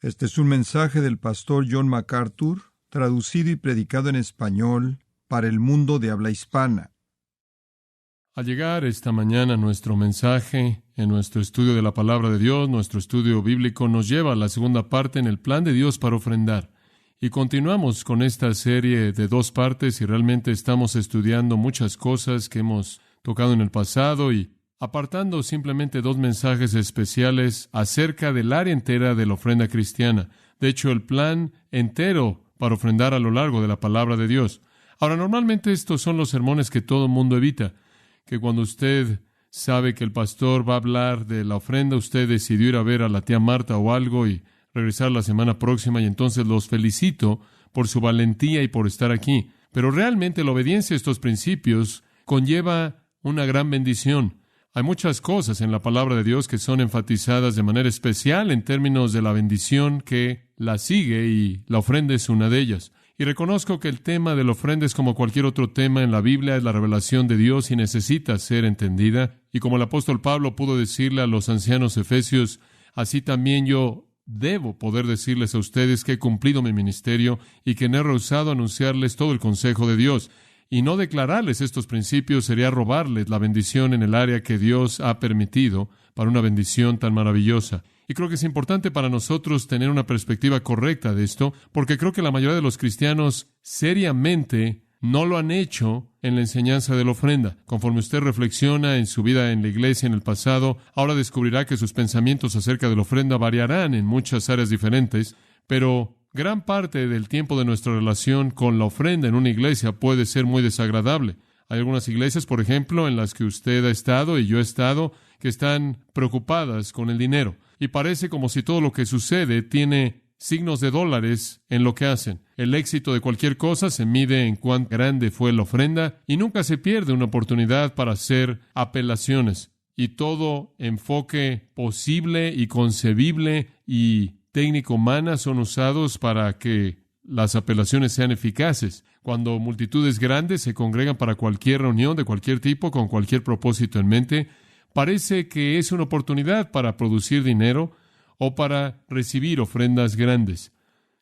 Este es un mensaje del pastor John MacArthur, traducido y predicado en español para el mundo de habla hispana. Al llegar esta mañana nuestro mensaje en nuestro estudio de la Palabra de Dios, nuestro estudio bíblico nos lleva a la segunda parte en el plan de Dios para ofrendar. Y continuamos con esta serie de 2 partes y realmente estamos estudiando muchas cosas que hemos tocado en el pasado y apartando simplemente 2 mensajes especiales acerca del área entera de la ofrenda cristiana. De hecho, el plan entero para ofrendar a lo largo de la Palabra de Dios. Ahora, normalmente estos son los sermones que todo el mundo evita, que cuando usted sabe que el pastor va a hablar de la ofrenda, usted decidió ir a ver a la tía Marta o algo y regresar la semana próxima, y entonces los felicito por su valentía y por estar aquí. Pero realmente la obediencia a estos principios conlleva una gran bendición. Hay muchas cosas en la palabra de Dios que son enfatizadas de manera especial en términos de la bendición que la sigue, y la ofrenda es una de ellas. Y reconozco que el tema de la ofrenda es como cualquier otro tema en la Biblia, es la revelación de Dios y necesita ser entendida. Y como el apóstol Pablo pudo decirle a los ancianos efesios, así también yo debo poder decirles a ustedes que he cumplido mi ministerio y que no he rehusado anunciarles todo el consejo de Dios. Y no declararles estos principios sería robarles la bendición en el área que Dios ha permitido para una bendición tan maravillosa. Y creo que es importante para nosotros tener una perspectiva correcta de esto, porque creo que la mayoría de los cristianos seriamente no lo han hecho en la enseñanza de la ofrenda. Conforme usted reflexiona en su vida en la iglesia en el pasado, ahora descubrirá que sus pensamientos acerca de la ofrenda variarán en muchas áreas diferentes, pero gran parte del tiempo de nuestra relación con la ofrenda en una iglesia puede ser muy desagradable. Hay algunas iglesias, por ejemplo, en las que usted ha estado y yo he estado, que están preocupadas con el dinero. Y parece como si todo lo que sucede tiene signos de dólares en lo que hacen. El éxito de cualquier cosa se mide en cuán grande fue la ofrenda, y nunca se pierde una oportunidad para hacer apelaciones. Y todo enfoque posible y concebible y técnica humana son usados para que las apelaciones sean eficaces. Cuando multitudes grandes se congregan para cualquier reunión de cualquier tipo, con cualquier propósito en mente, parece que es una oportunidad para producir dinero o para recibir ofrendas grandes.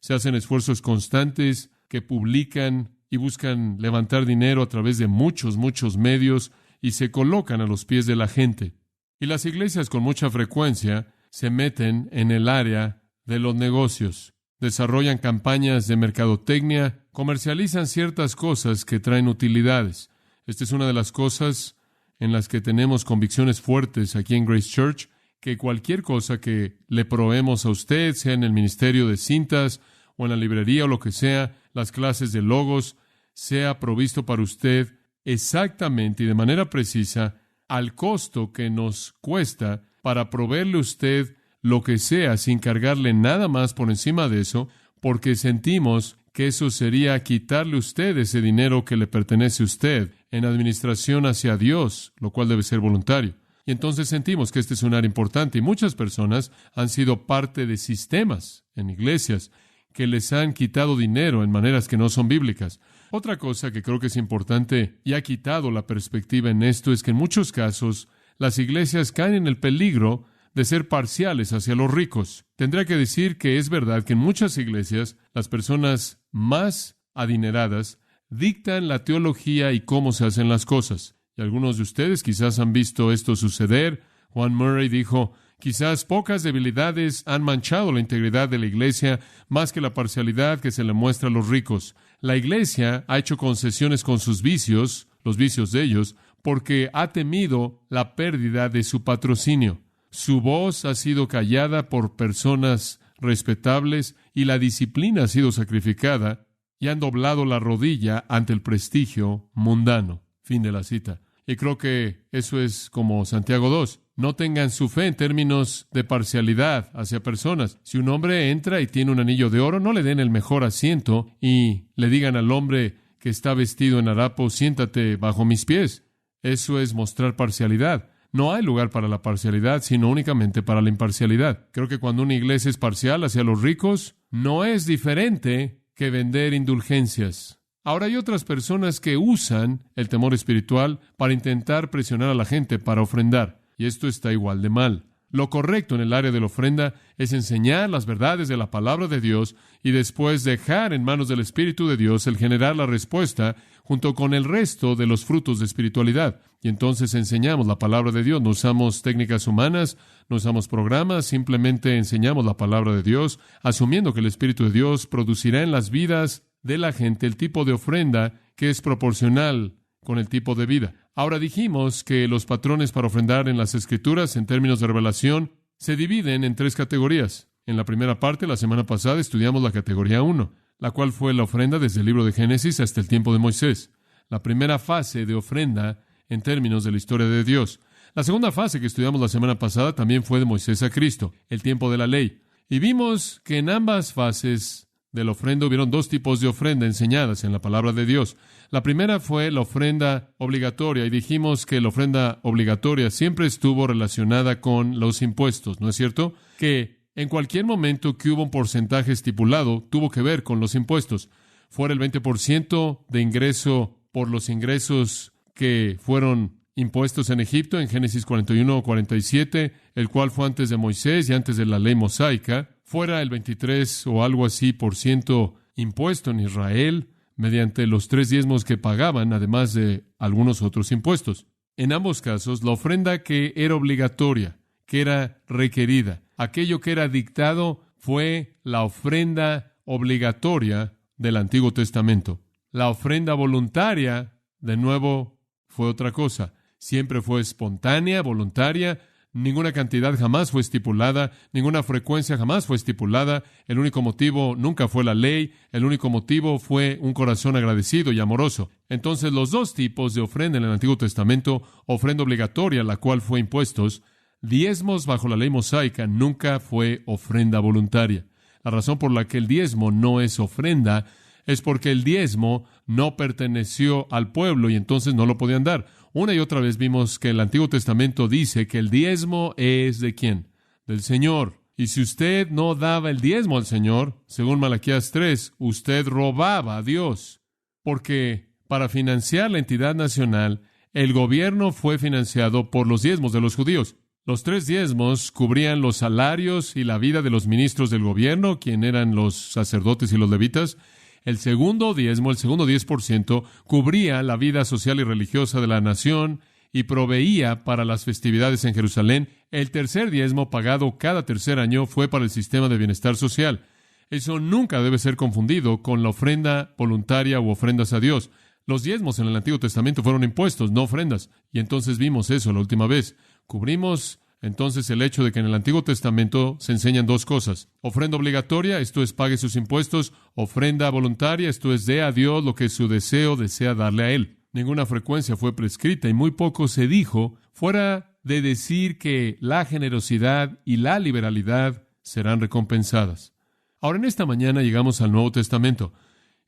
Se hacen esfuerzos constantes que publican y buscan levantar dinero a través de muchos medios y se colocan a los pies de la gente. Y las iglesias con mucha frecuencia se meten en el área de los negocios, desarrollan campañas de mercadotecnia, comercializan ciertas cosas que traen utilidades. Esta es una de las cosas en las que tenemos convicciones fuertes aquí en Grace Church, que cualquier cosa que le proveemos a usted, sea en el ministerio de cintas o en la librería o lo que sea, las clases de logos, sea provisto para usted exactamente y de manera precisa al costo que nos cuesta para proveerle a usted lo que sea, sin cargarle nada más por encima de eso, porque sentimos que eso sería quitarle a usted ese dinero que le pertenece a usted en administración hacia Dios, lo cual debe ser voluntario. Y entonces sentimos que este es un área importante, y muchas personas han sido parte de sistemas en iglesias que les han quitado dinero en maneras que no son bíblicas. Otra cosa que creo que es importante y ha quitado la perspectiva en esto es que en muchos casos las iglesias caen en el peligro de ser parciales hacia los ricos. Tendría que decir que es verdad que en muchas iglesias las personas más adineradas dictan la teología y cómo se hacen las cosas. Y algunos de ustedes quizás han visto esto suceder. Juan Murray dijo, quizás pocas debilidades han manchado la integridad de la iglesia más que la parcialidad que se le muestra a los ricos. La iglesia ha hecho concesiones con sus vicios, los vicios de ellos, porque ha temido la pérdida de su patrocinio. Su voz ha sido callada por personas respetables y la disciplina ha sido sacrificada, y han doblado la rodilla ante el prestigio mundano. Fin de la cita. Y creo que eso es como Santiago 2. No tengan su fe en términos de parcialidad hacia personas. Si un hombre entra y tiene un anillo de oro, no le den el mejor asiento y le digan al hombre que está vestido en harapo, siéntate bajo mis pies. Eso es mostrar parcialidad. No hay lugar para la parcialidad, sino únicamente para la imparcialidad. Creo que cuando una iglesia es parcial hacia los ricos, no es diferente que vender indulgencias. Ahora hay otras personas que usan el temor espiritual para intentar presionar a la gente para ofrendar, y esto está igual de mal. Lo correcto en el área de la ofrenda es enseñar las verdades de la palabra de Dios y después dejar en manos del Espíritu de Dios el generar la respuesta junto con el resto de los frutos de espiritualidad. Y entonces enseñamos la palabra de Dios. No usamos técnicas humanas, no usamos programas, simplemente enseñamos la palabra de Dios, asumiendo que el Espíritu de Dios producirá en las vidas de la gente el tipo de ofrenda que es proporcional con el tipo de vida. Ahora dijimos que los patrones para ofrendar en las Escrituras, en términos de revelación, se dividen en 3 categorías. En la primera parte, la semana pasada, estudiamos la categoría 1, la cual fue la ofrenda desde el libro de Génesis hasta el tiempo de Moisés. La primera fase de ofrenda en términos de la historia de Dios. La segunda fase que estudiamos la semana pasada también fue de Moisés a Cristo, el tiempo de la ley. Y vimos que en ambas fases de la ofrenda hubieron 2 tipos de ofrenda enseñadas en la palabra de Dios. La primera fue la ofrenda obligatoria, y dijimos que la ofrenda obligatoria siempre estuvo relacionada con los impuestos, ¿no es cierto? Que en cualquier momento que hubo un porcentaje estipulado, tuvo que ver con los impuestos. Fuera el 20% de ingreso por los ingresos que fueron impuestos en Egipto, en Génesis 41 o 47, el cual fue antes de Moisés y antes de la ley mosaica, fuera el 23 o algo así % impuesto en Israel, mediante los 3 diezmos que pagaban, además de algunos otros impuestos. En ambos casos, la ofrenda que era obligatoria, que era requerida, aquello que era dictado, fue la ofrenda obligatoria del Antiguo Testamento. La ofrenda voluntaria, de nuevo, fue otra cosa. Siempre fue espontánea, voluntaria. Ninguna cantidad jamás fue estipulada, ninguna frecuencia jamás fue estipulada. El único motivo nunca fue la ley, el único motivo fue un corazón agradecido y amoroso. Entonces, los 2 tipos de ofrenda en el Antiguo Testamento, ofrenda obligatoria, la cual fue impuestos, diezmos bajo la ley mosaica, nunca fue ofrenda voluntaria. La razón por la que el diezmo no es ofrenda es porque el diezmo no perteneció al pueblo y entonces no lo podían dar. Una y otra vez vimos que el Antiguo Testamento dice que el diezmo es ¿de quién? Del Señor. Y si usted no daba el diezmo al Señor, según Malaquías 3, usted robaba a Dios. Porque para financiar la entidad nacional, el gobierno fue financiado por los diezmos de los judíos. Los 3 diezmos cubrían los salarios y la vida de los ministros del gobierno, quien eran los sacerdotes y los levitas. El segundo diezmo, el segundo 10%, cubría la vida social y religiosa de la nación y proveía para las festividades en Jerusalén. El tercer diezmo, pagado cada tercer año, fue para el sistema de bienestar social. Eso nunca debe ser confundido con la ofrenda voluntaria u ofrendas a Dios. Los diezmos en el Antiguo Testamento fueron impuestos, no ofrendas. Y entonces vimos eso la última vez. Cubrimos entonces el hecho de que en el Antiguo Testamento se enseñan 2 cosas. Ofrenda obligatoria, esto es pague sus impuestos. Ofrenda voluntaria, esto es dé a Dios lo que su deseo desea darle a Él. Ninguna frecuencia fue prescrita y muy poco se dijo fuera de decir que la generosidad y la liberalidad serán recompensadas. Ahora, en esta mañana llegamos al Nuevo Testamento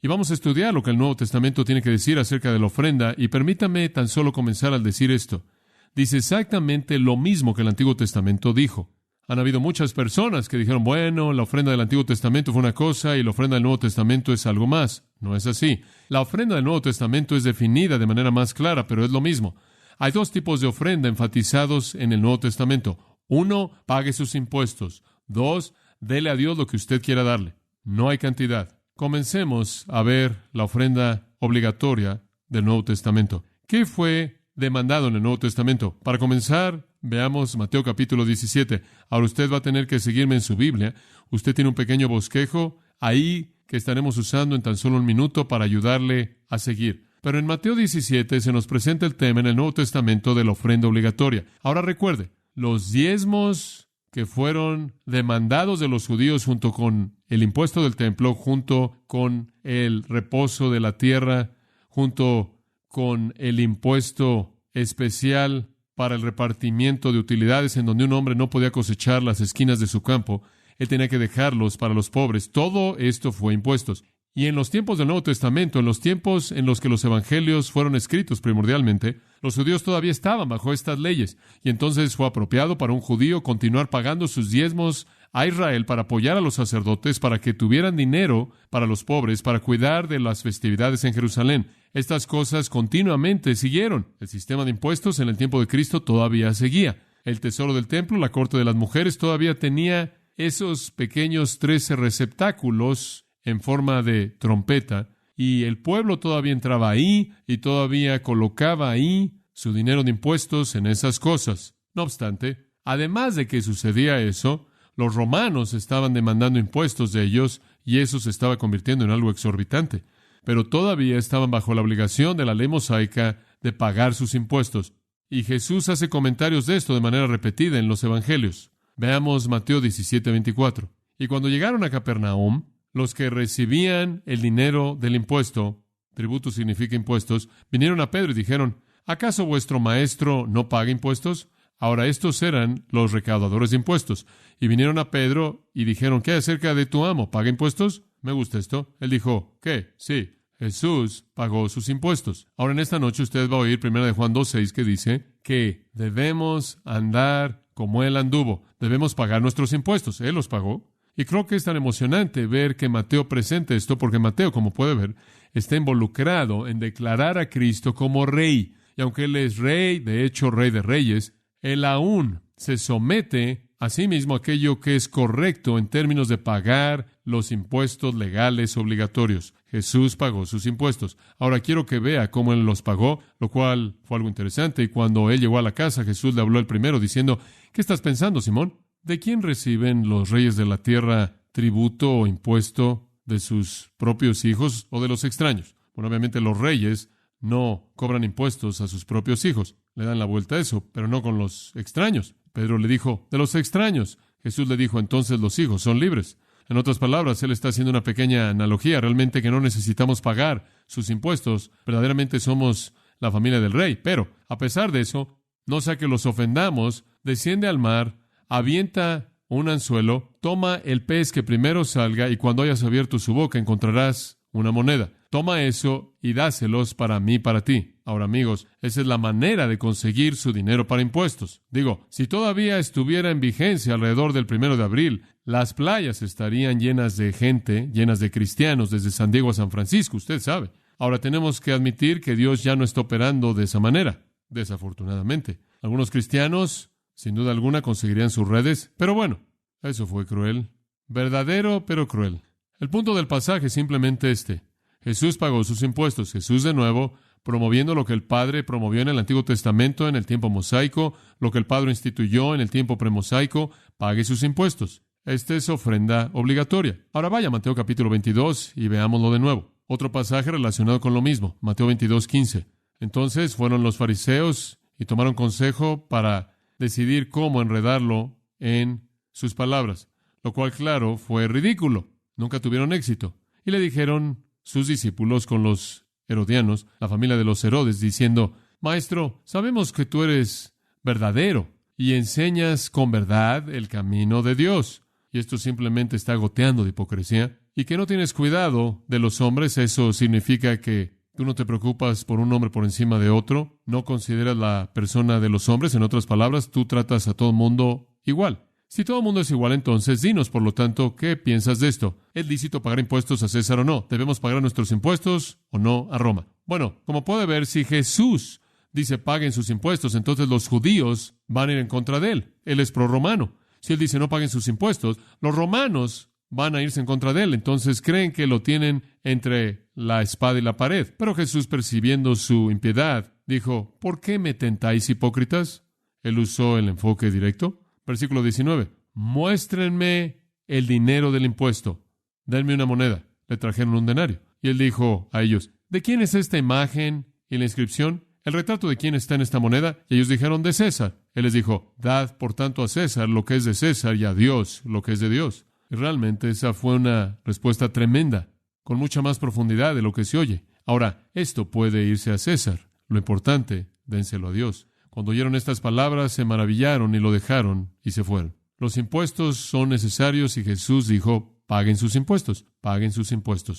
y vamos a estudiar lo que el Nuevo Testamento tiene que decir acerca de la ofrenda, y permítame tan solo comenzar al decir esto. Dice exactamente lo mismo que el Antiguo Testamento dijo. Han habido muchas personas que dijeron, bueno, la ofrenda del Antiguo Testamento fue una cosa y la ofrenda del Nuevo Testamento es algo más. No es así. La ofrenda del Nuevo Testamento es definida de manera más clara, pero es lo mismo. Hay 2 tipos de ofrenda enfatizados en el Nuevo Testamento. 1, pague sus impuestos. 2, dele a Dios lo que usted quiera darle. No hay cantidad. Comencemos a ver la ofrenda obligatoria del Nuevo Testamento. ¿Qué fue demandado en el Nuevo Testamento? Para comenzar, veamos Mateo capítulo 17. Ahora usted va a tener que seguirme en su Biblia. Usted tiene un pequeño bosquejo ahí que estaremos usando en tan solo un minuto para ayudarle a seguir. Pero en Mateo 17 se nos presenta el tema en el Nuevo Testamento de la ofrenda obligatoria. Ahora recuerde, los diezmos que fueron demandados de los judíos junto con el impuesto del templo, junto con el reposo de la tierra, junto con el impuesto especial para el repartimiento de utilidades en donde un hombre no podía cosechar las esquinas de su campo, él tenía que dejarlos para los pobres. Todo esto fue impuestos. Y en los tiempos del Nuevo Testamento, en los tiempos en los que los evangelios fueron escritos primordialmente, los judíos todavía estaban bajo estas leyes. Y entonces fue apropiado para un judío continuar pagando sus diezmos a Israel para apoyar a los sacerdotes, para que tuvieran dinero para los pobres, para cuidar de las festividades en Jerusalén. Estas cosas continuamente siguieron. El sistema de impuestos en el tiempo de Cristo todavía seguía. El tesoro del templo, la corte de las mujeres, todavía tenía esos pequeños 13 receptáculos en forma de trompeta, y el pueblo todavía entraba ahí y todavía colocaba ahí su dinero de impuestos en esas cosas. No obstante, además de que sucedía eso, los romanos estaban demandando impuestos de ellos y eso se estaba convirtiendo en algo exorbitante. Pero todavía estaban bajo la obligación de la ley mosaica de pagar sus impuestos. Y Jesús hace comentarios de esto de manera repetida en los evangelios. Veamos Mateo 17:24. Y cuando llegaron a Capernaum, los que recibían el dinero del impuesto, tributo significa impuestos, vinieron a Pedro y dijeron, ¿acaso vuestro maestro no paga impuestos? Ahora estos eran los recaudadores de impuestos. Y vinieron a Pedro y dijeron, ¿qué hay acerca de tu amo? ¿Paga impuestos? Me gusta esto. Él dijo, ¿qué? Sí, Jesús pagó sus impuestos. Ahora en esta noche usted va a oír 1 Juan 2:6 que dice que debemos andar como Él anduvo. Debemos pagar nuestros impuestos. Él los pagó. Y creo que es tan emocionante ver que Mateo presente esto, porque Mateo, como puede ver, está involucrado en declarar a Cristo como Rey. Y aunque Él es Rey, de hecho Rey de Reyes, Él aún se somete a sí mismo a aquello que es correcto en términos de pagar los impuestos legales obligatorios. Jesús pagó sus impuestos. Ahora quiero que vea cómo Él los pagó, lo cual fue algo interesante. Y cuando Él llegó a la casa, Jesús le habló el primero diciendo, ¿qué estás pensando, Simón? ¿De quién reciben los reyes de la tierra tributo o impuesto? ¿De sus propios hijos o de los extraños? Bueno, obviamente los reyes no cobran impuestos a sus propios hijos. Le dan la vuelta a eso, pero no con los extraños. Pedro le dijo, de los extraños. Jesús le dijo, entonces los hijos son libres. En otras palabras, Él está haciendo una pequeña analogía, realmente que no necesitamos pagar sus impuestos. Verdaderamente somos la familia del rey. Pero, a pesar de eso, no sea que los ofendamos, desciende al mar, avienta un anzuelo, toma el pez que primero salga y cuando hayas abierto su boca encontrarás una moneda. Toma eso y dáselos para mí, para ti. Ahora, amigos, esa es la manera de conseguir su dinero para impuestos. Digo, si todavía estuviera en vigencia alrededor del 1 de abril, las playas estarían llenas de gente, llenas de cristianos, desde San Diego a San Francisco, usted sabe. Ahora tenemos que admitir que Dios ya no está operando de esa manera, desafortunadamente. Algunos cristianos, sin duda alguna, conseguirían sus redes, pero bueno, eso fue cruel. Verdadero, pero cruel. El punto del pasaje es simplemente este. Jesús pagó sus impuestos. Jesús, de nuevo, promoviendo lo que el Padre promovió en el Antiguo Testamento, en el tiempo mosaico, lo que el Padre instituyó en el tiempo premosaico, pague sus impuestos. Esta es ofrenda obligatoria. Ahora vaya a Mateo capítulo 22 y veámoslo de nuevo. Otro pasaje relacionado con lo mismo, Mateo 22:15. Entonces fueron los fariseos y tomaron consejo para decidir cómo enredarlo en sus palabras, lo cual, claro, fue ridículo. Nunca tuvieron éxito. Y le dijeron sus discípulos con los herodianos, la familia de los Herodes, diciendo, Maestro, sabemos que tú eres verdadero y enseñas con verdad el camino de Dios. Y esto simplemente está goteando de hipocresía. Y que no tienes cuidado de los hombres, eso significa que tú no te preocupas por un hombre por encima de otro, no consideras la persona de los hombres, en otras palabras, tú tratas a todo el mundo igual. Si todo el mundo es igual, entonces dinos, por lo tanto, ¿qué piensas de esto? ¿Es lícito pagar impuestos a César o no? ¿Debemos pagar nuestros impuestos o no a Roma? Bueno, como puede ver, si Jesús dice paguen sus impuestos, entonces los judíos van a ir en contra de él. Él es prorromano. Si él dice no paguen sus impuestos, los romanos van a irse en contra de él. Entonces creen que lo tienen entre la espada y la pared. Pero Jesús, percibiendo su impiedad, dijo, ¿por qué me tentáis, hipócritas? Él usó el enfoque directo. Versículo 19. Muéstrenme el dinero del impuesto. Denme una moneda. Le trajeron un denario. Y él dijo a ellos, ¿de quién es esta imagen y la inscripción? ¿El retrato de quién está en esta moneda? Y ellos dijeron, de César. Él les dijo, dad por tanto a César lo que es de César y a Dios lo que es de Dios. Y realmente esa fue una respuesta tremenda, con mucha más profundidad de lo que se oye. Ahora, esto puede irse a César. Lo importante, dénselo a Dios. Cuando oyeron estas palabras, se maravillaron y lo dejaron y se fueron. Los impuestos son necesarios y Jesús dijo, paguen sus impuestos,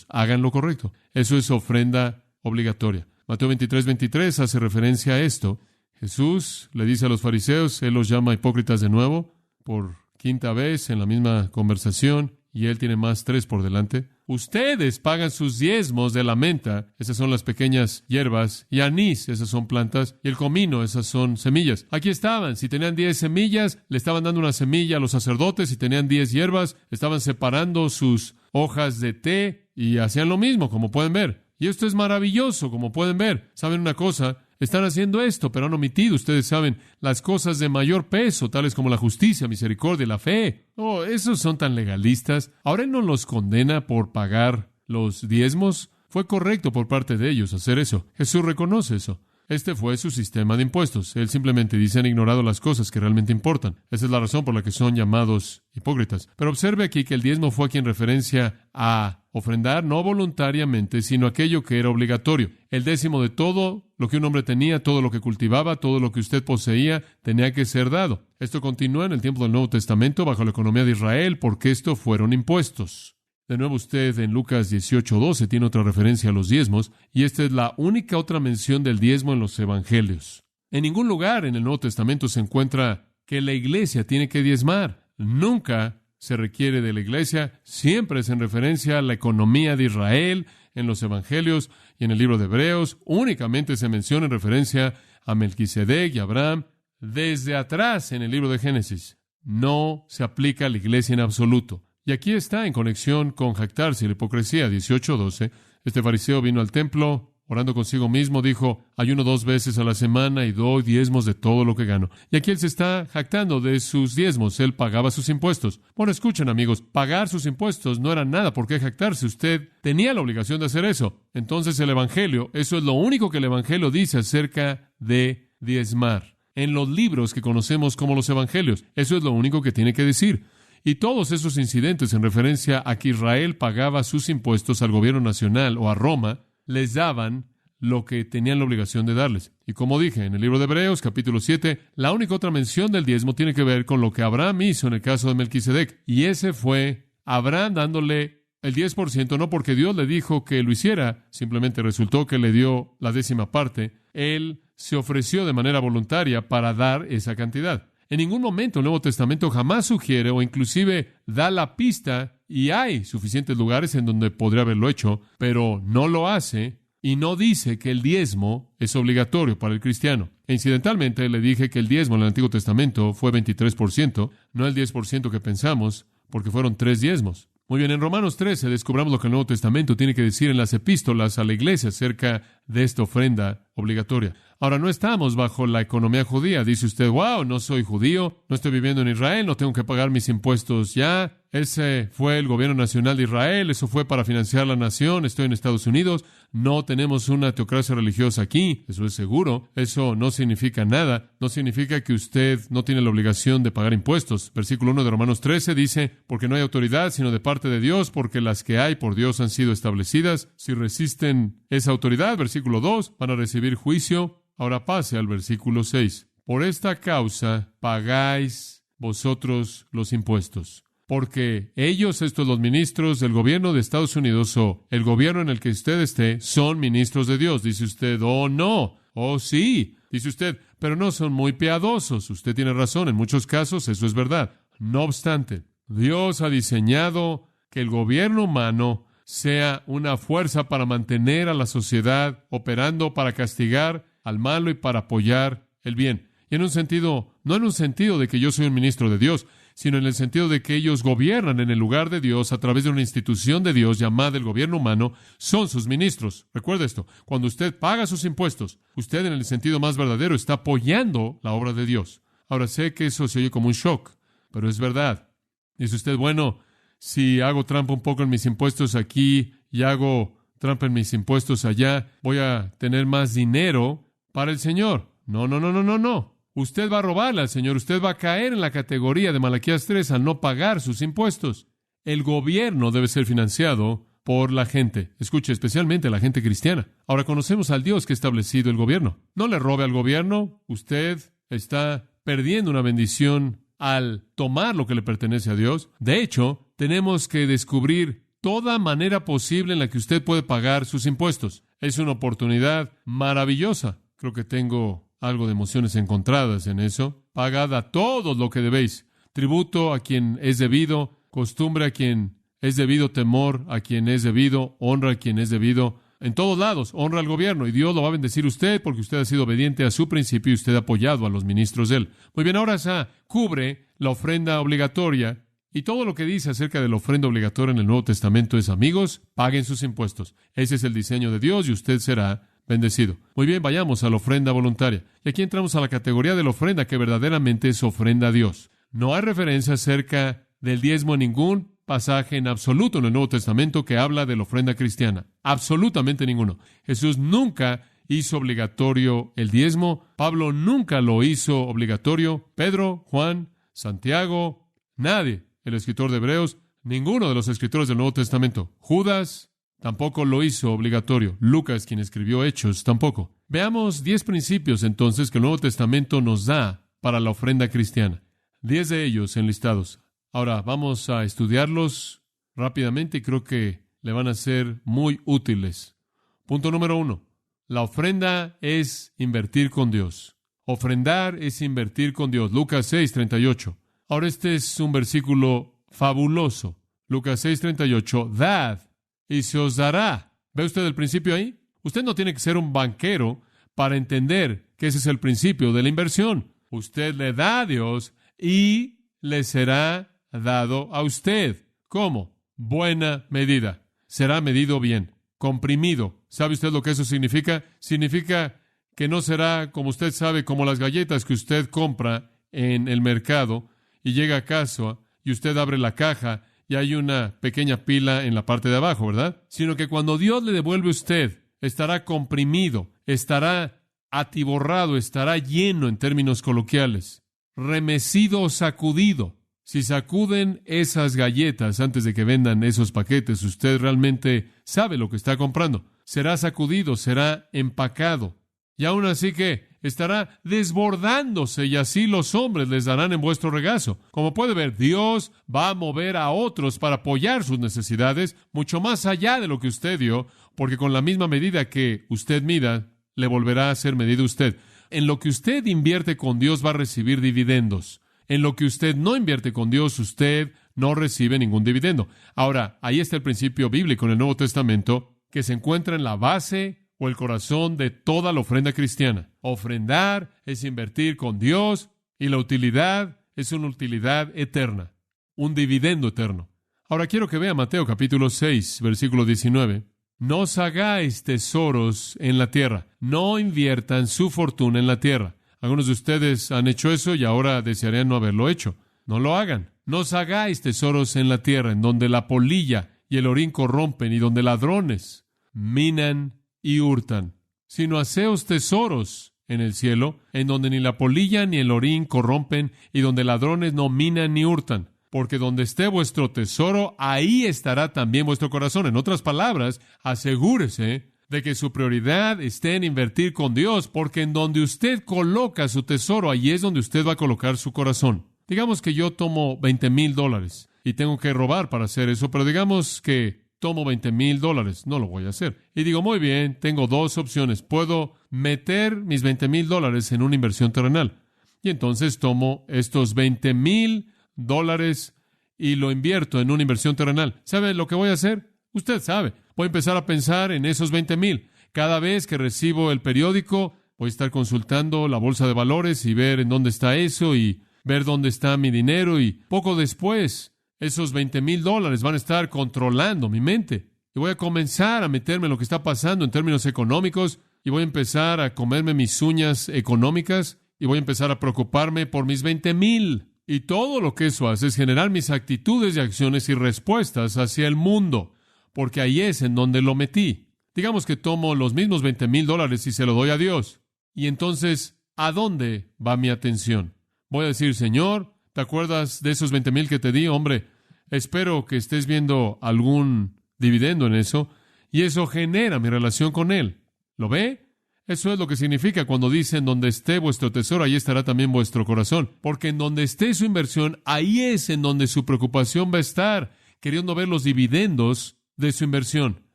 hagan lo correcto. Eso es ofrenda obligatoria. Mateo 23:23 hace referencia a esto. Jesús le dice a los fariseos, Él los llama hipócritas de nuevo, por quinta vez en la misma conversación, y él tiene más 3 por delante. Ustedes pagan sus diezmos de la menta, esas son las pequeñas hierbas, y anís, esas son plantas, y el comino, esas son semillas. Aquí estaban, si tenían 10 semillas, le estaban dando una semilla a los sacerdotes, si tenían 10 hierbas, estaban separando sus hojas de té, y hacían lo mismo, como pueden ver. Y esto es maravilloso, como pueden ver. ¿Saben una cosa? Están haciendo esto, pero han omitido, ustedes saben, las cosas de mayor peso, tales como la justicia, misericordia y la fe. Oh, esos son tan legalistas. Ahora Él no los condena por pagar los diezmos. Fue correcto por parte de ellos hacer eso. Jesús reconoce eso. Este fue su sistema de impuestos. Él simplemente dice: han ignorado las cosas que realmente importan. Esa es la razón por la que son llamados hipócritas. Pero observe aquí que el diezmo fue aquí en referencia a ofrendar no voluntariamente, sino aquello que era obligatorio. El 10% de todo lo que un hombre tenía, todo lo que cultivaba, todo lo que usted poseía, tenía que ser dado. Esto continúa en el tiempo del Nuevo Testamento bajo la economía de Israel, porque esto fueron impuestos. De nuevo, usted en Lucas 18:12 tiene otra referencia a los diezmos, y esta es la única otra mención del diezmo en los evangelios. En ningún lugar en el Nuevo Testamento se encuentra que la iglesia tiene que diezmar. Nunca se requiere de la iglesia, siempre es en referencia a la economía de Israel en los evangelios y en el libro de Hebreos. Únicamente se menciona en referencia a Melquisedec y Abraham desde atrás en el libro de Génesis. No se aplica a la iglesia en absoluto. Y aquí está en conexión con jactarse y la hipocresía. 18:12. Este fariseo vino al templo, orando consigo mismo, dijo: ayuno 2 veces a la semana y doy diezmos de todo lo que gano. Y aquí él se está jactando de sus diezmos. Él pagaba sus impuestos. Bueno, escuchen, amigos, pagar sus impuestos no era nada por qué jactarse. Usted tenía la obligación de hacer eso. Entonces el Evangelio, eso es lo único que el Evangelio dice acerca de diezmar. En los libros que conocemos como los Evangelios, eso es lo único que tiene que decir. Y todos esos incidentes en referencia a que Israel pagaba sus impuestos al gobierno nacional o a Roma, les daban lo que tenían la obligación de darles. Y como dije, en el libro de Hebreos, capítulo 7, la única otra mención del diezmo tiene que ver con lo que Abraham hizo en el caso de Melquisedec. Y ese fue Abraham dándole el 10%, no porque Dios le dijo que lo hiciera, simplemente resultó que le dio la 10ª parte. Él se ofreció de manera voluntaria para dar esa cantidad. En ningún momento el Nuevo Testamento jamás sugiere o inclusive da la pista, y hay suficientes lugares en donde podría haberlo hecho, pero no lo hace y no dice que el diezmo es obligatorio para el cristiano. E incidentalmente le dije que el diezmo en el Antiguo Testamento fue 23%, no el 10% que pensamos, porque fueron 3 diezmos. Muy bien, en Romanos 13 descubramos lo que el Nuevo Testamento tiene que decir en las epístolas a la iglesia acerca de esta ofrenda obligatoria. Ahora, no estamos bajo la economía judía. Dice usted: wow, no soy judío, no estoy viviendo en Israel, no tengo que pagar mis impuestos ya. Ese fue el gobierno nacional de Israel, eso fue para financiar la nación, estoy en Estados Unidos, no tenemos una teocracia religiosa aquí, eso es seguro. Eso no significa nada, no significa que usted no tiene la obligación de pagar impuestos. Versículo 1 de Romanos 13 dice: porque no hay autoridad sino de parte de Dios, porque las que hay por Dios han sido establecidas. Si resisten esa autoridad, versículo 2, van a recibir juicio. Ahora pase al versículo 6. Por esta causa pagáis vosotros los impuestos. Porque ellos, estos los ministros del gobierno de Estados Unidos o el gobierno en el que usted esté, son ministros de Dios. Dice usted: oh no, oh sí. Dice usted: pero no son muy piadosos. Usted tiene razón, en muchos casos eso es verdad. No obstante, Dios ha diseñado que el gobierno humano sea una fuerza para mantener a la sociedad operando, para castigar al malo y para apoyar el bien. Y en un sentido, no en un sentido de que yo soy un ministro de Dios, sino en el sentido de que ellos gobiernan en el lugar de Dios a través de una institución de Dios llamada el gobierno humano, son sus ministros. Recuerde esto: cuando usted paga sus impuestos, usted en el sentido más verdadero está apoyando la obra de Dios. Ahora, sé que eso se oye como un shock, pero es verdad. Dice usted: bueno, si hago trampa un poco en mis impuestos aquí y hago trampa en mis impuestos allá, voy a tener más dinero para el Señor. No. Usted va a robarle al Señor. Usted va a caer en la categoría de Malaquías 3 al no pagar sus impuestos. El gobierno debe ser financiado por la gente. Escuche, especialmente la gente cristiana. Ahora conocemos al Dios que ha establecido el gobierno. No le robe al gobierno. Usted está perdiendo una bendición al tomar lo que le pertenece a Dios. De hecho, tenemos que descubrir toda manera posible en la que usted puede pagar sus impuestos. Es una oportunidad maravillosa. Creo que tengo algo de emociones encontradas en eso. Pagad a todos lo que debéis. Tributo a quien es debido, costumbre a quien Es debido temor a quien es debido, honra a quien es debido. En todos lados, honra al gobierno, y Dios lo va a bendecir usted porque usted ha sido obediente a su principio y usted ha apoyado a los ministros de él. Muy bien, ahora cubre la ofrenda obligatoria, y todo lo que dice acerca de la ofrenda obligatoria en el Nuevo Testamento es: amigos, paguen sus impuestos. Ese es el diseño de Dios y usted será bendecido. Muy bien, vayamos a la ofrenda voluntaria. Y aquí entramos a la categoría de la ofrenda que verdaderamente es ofrenda a Dios. No hay referencia acerca del diezmo en ningún pasaje en absoluto en el Nuevo Testamento que habla de la ofrenda cristiana. Absolutamente ninguno. Jesús nunca hizo obligatorio el diezmo. Pablo nunca lo hizo obligatorio. Pedro, Juan, Santiago, nadie. El escritor de Hebreos, ninguno de los escritores del Nuevo Testamento. Judas tampoco lo hizo obligatorio. Lucas, quien escribió Hechos, tampoco. Veamos 10 principios entonces que el Nuevo Testamento nos da para la ofrenda cristiana. 10 de ellos enlistados. Ahora vamos a estudiarlos rápidamente y creo que le van a ser muy útiles. Punto número 1. La ofrenda es invertir con Dios. Ofrendar es invertir con Dios. Lucas 6:38. Ahora este es un versículo fabuloso. Lucas 6:38. Dad y se os dará. ¿Ve usted el principio ahí? Usted no tiene que ser un banquero para entender que ese es el principio de la inversión. Usted le da a Dios y le será dado a usted. ¿Cómo? Buena medida. Será medido bien. Comprimido. ¿Sabe usted lo que eso significa? Significa que no será, como usted sabe, como las galletas que usted compra en el mercado y llega a casa y usted abre la caja y hay una pequeña pila en la parte de abajo, ¿verdad? Sino que cuando Dios le devuelve a usted, estará comprimido, estará atiborrado, estará lleno en términos coloquiales, remecido o sacudido. Si sacuden esas galletas antes de que vendan esos paquetes, usted realmente sabe lo que está comprando. Será sacudido, será empacado. Y aún así que estará desbordándose y así los hombres les darán en vuestro regazo. Como puede ver, Dios va a mover a otros para apoyar sus necesidades mucho más allá de lo que usted dio, porque con la misma medida que usted mida, le volverá a ser medido usted. En lo que usted invierte con Dios va a recibir dividendos. En lo que usted no invierte con Dios, usted no recibe ningún dividendo. Ahora, ahí está el principio bíblico en el Nuevo Testamento que se encuentra en la base o el corazón de toda la ofrenda cristiana. Ofrendar es invertir con Dios y la utilidad es una utilidad eterna, un dividendo eterno. Ahora quiero que vea Mateo capítulo 6, versículo 19. No os hagáis tesoros en la tierra, no inviertan su fortuna en la tierra. Algunos de ustedes han hecho eso y ahora desearían no haberlo hecho. No lo hagan. No os hagáis tesoros en la tierra, en donde la polilla y el orín corrompen y donde ladrones minan y hurtan. Sino haceos tesoros en el cielo, en donde ni la polilla ni el orín corrompen y donde ladrones no minan ni hurtan. Porque donde esté vuestro tesoro, ahí estará también vuestro corazón. En otras palabras, asegúrese de que su prioridad esté en invertir con Dios, porque en donde usted coloca su tesoro, ahí es donde usted va a colocar su corazón. Digamos que yo tomo $20,000 y tengo que robar para hacer eso, pero digamos que tomo $20,000, no lo voy a hacer. Y digo, muy bien, tengo 2 opciones. Puedo meter mis $20,000 en una inversión terrenal. Y entonces tomo estos $20,000 y lo invierto en una inversión terrenal. ¿Sabe lo que voy a hacer? Usted sabe. Voy a empezar a pensar en esos $20,000. Cada vez que recibo el periódico, voy a estar consultando la bolsa de valores y ver en dónde está eso y ver dónde está mi dinero. Y poco después, esos $20,000 van a estar controlando mi mente. Y voy a comenzar a meterme en lo que está pasando en términos económicos y voy a empezar a comerme mis uñas económicas y voy a empezar a preocuparme por mis $20,000. Y todo lo que eso hace es generar mis actitudes y acciones y respuestas hacia el mundo, porque ahí es en donde lo metí. Digamos que tomo los mismos $20,000 y se lo doy a Dios. Y entonces, ¿a dónde va mi atención? Voy a decir, Señor, ¿te acuerdas de esos $20,000 que te di? Hombre, espero que estés viendo algún dividendo en eso. Y eso genera mi relación con Él. ¿Lo ve? Eso es lo que significa cuando dicen, donde esté vuestro tesoro, ahí estará también vuestro corazón. Porque en donde esté su inversión, ahí es en donde su preocupación va a estar, queriendo ver los dividendos de su inversión.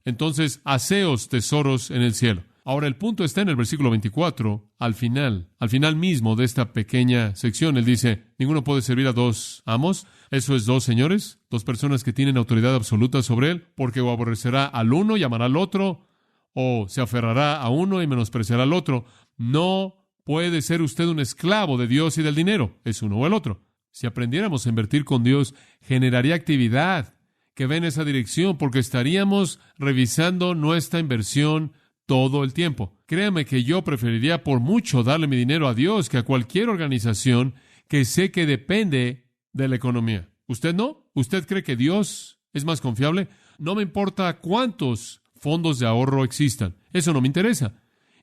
Entonces, haceos tesoros en el cielo. Ahora, el punto está en el versículo 24, al final mismo de esta pequeña sección. Él dice, ninguno puede servir a dos amos. Eso es dos señores, dos personas que tienen autoridad absoluta sobre él, porque o aborrecerá al uno y amará al otro, o se aferrará a uno y menospreciará al otro. No puede ser usted un esclavo de Dios y del dinero. Es uno o el otro. Si aprendiéramos a invertir con Dios, generaría actividad que va en esa dirección, porque estaríamos revisando nuestra inversión todo el tiempo. Créame que yo preferiría por mucho darle mi dinero a Dios que a cualquier organización que sé que depende de la economía. ¿Usted no? ¿Usted cree que Dios es más confiable? No me importa cuántos fondos de ahorro existan. Eso no me interesa.